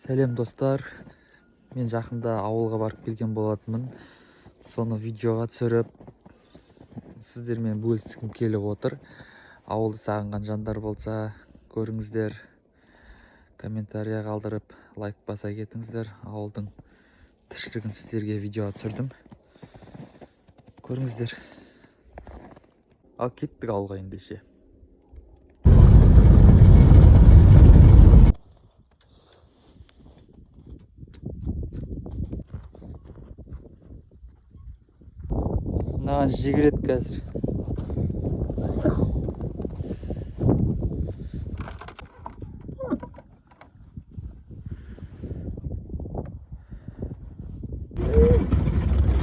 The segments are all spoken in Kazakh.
Сәлем достар, мен жақында ауылға барып келген болатынмын. Соны видеоға түсіріп, сіздермен бөліскім келіп отыр. Ауылды сағынған жандар болса, көріңіздер, комментария қалдырып, лайк баса кетіңіздер. Ауылдың тіршілігін сіздерге видеоға түсірдім. Көріңіздер. Ал кеттік ауылға ендеше. Мынаған жегірет қазір.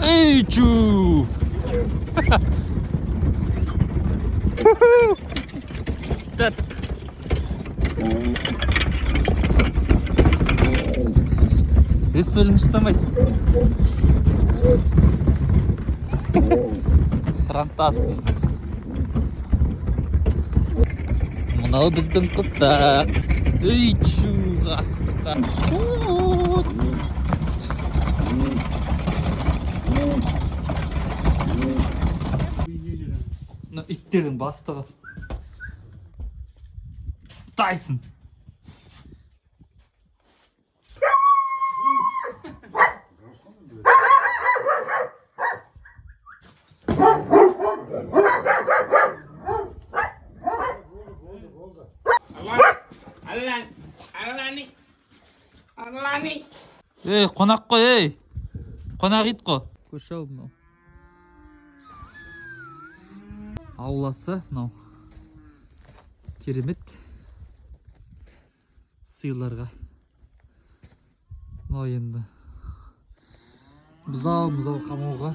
Эй, чу! Так. Бес жұмыс істемейді. Тарантас біздің. Мынау біздің құстар. Ей, чу, ғасқа. Мына иттердің бастығы. Тайсон. Ей, қонақ қой, ей. Қонақ ит қой. Көрші ау мынау. Ауласы мынау. Керемет. Сыйларға. Мынау енді. Бұзау қамауға.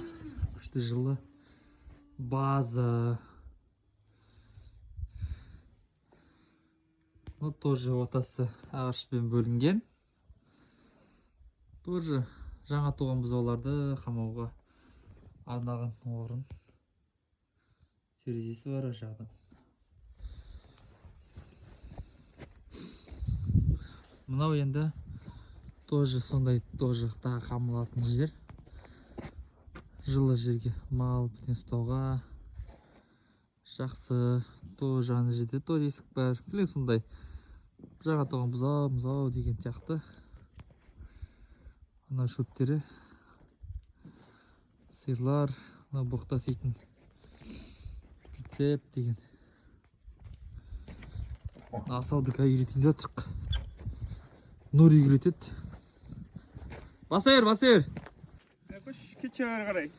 Күшті жылы. База. Ну, тоже отасы ағашпен бөлінген. Тоже жаңа туған бұзауларды қамауға арнаған орын. Терезесі бар жағдан. Мынау енді тоже сондай тоже тағы қамалатын жер. Жылы жерге мал бітен ұстауға жақсы. Тоже ана жерде тоже есік бар. Білен сондай жаңа туған бұзау деген сияқты. Ана шөптері, сиырлар, ана боқта сейтін прицеп деген. Асауды кәй үйретейін де отырық. Нұри үйретеді. Басайыр! Көш кетші қарай.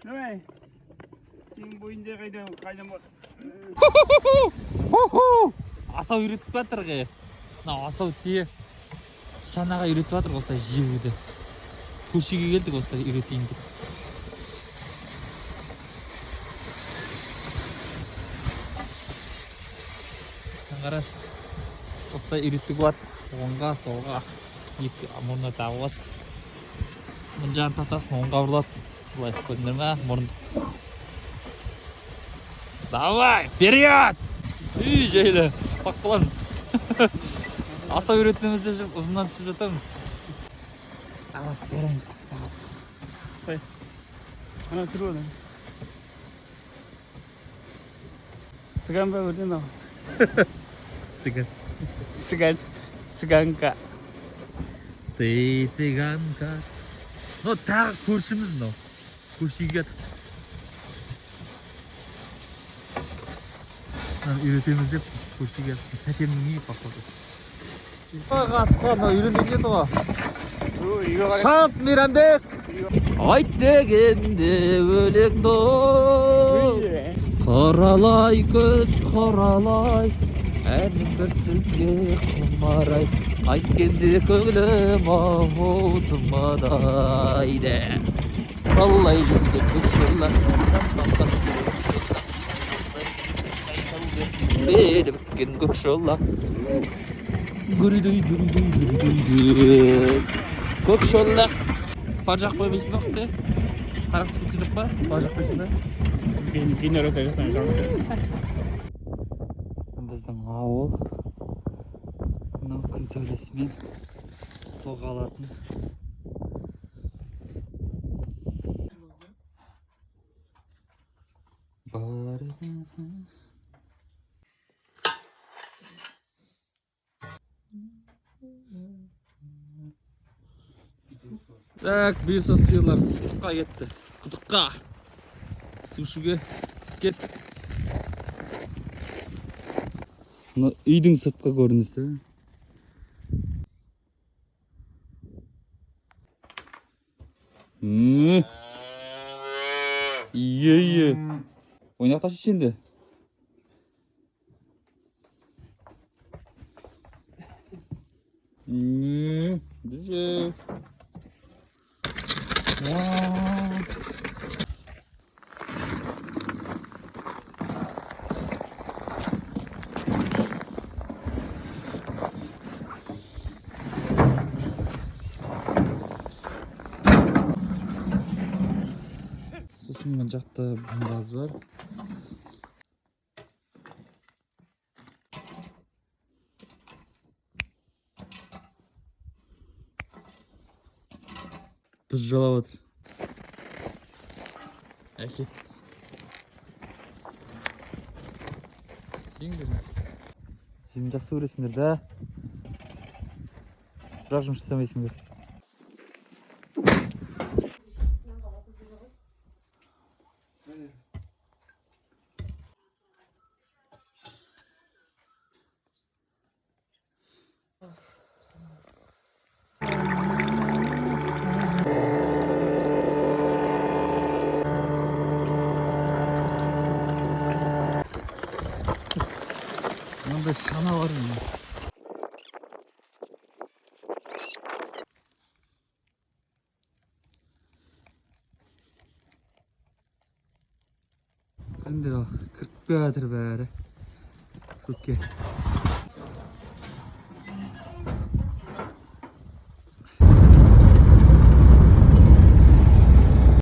Давай. Сен бойында қайдан бар. Асау үйретіп батыр ғе. Асау тие шанаға үйретіп батыр осылай жеуді. Көшеге келдік осылай үйретейін деп. Қара осылай үйреттік бат. Оңға, солға. Екі мұрны тағы бас. Мұн жағын татасын оңға бұрылады. Бұлай көрдіңдер ме? Мұрынды. Давай, вперед! Үй, жайлы. Бақ боламыз. Аса үйретініміз деп жүріп, ұзыннан түсіп жатамыз. Ағат, берейін. Қай. Ана тұр одан. Сыган ба көрден ау? Сыган. Сыганка. Ты цыганка. Но тағы көршіміз мынау. Көршіге жатық. Үйретеміз деп көршіге тәтемнің үйі пақпады. Ғасқа үйренден еді ғой. Шант Мейрамбек! Айт дегенде өлең доп. Қаралай көз қаралай. Әнім бір сізге құмарай. Айткенде көңілім аутымадайды. Қалай жүзді көкшілі. Бері біткен көк шолақ. Гүрідей. Көк шолақ. Бар жақ қоймайсың оқты. Қарақтық кетіп па? Бар жақ қойсың ба? Кейінірі өтіресің жауапты. Біздің ауыл мынау күн сәулесімен тоға алатын. Так, бұйырса сиырлар құдыққа кетті. Құдыққа су ішуге кет. Мына үйдің сыртқы көрінісі. Ие. Ойнақташы ішінде. Düzü. Сосын мына жақта газ бар. Тұз жалап отыр. Әкет. Жеңдер. Жем жақсы көресіңдер да. Бірақ жұмыс жасамайсыңдар. Manda şana var mı? Kandir al. 40 metre bari. Çok iyi.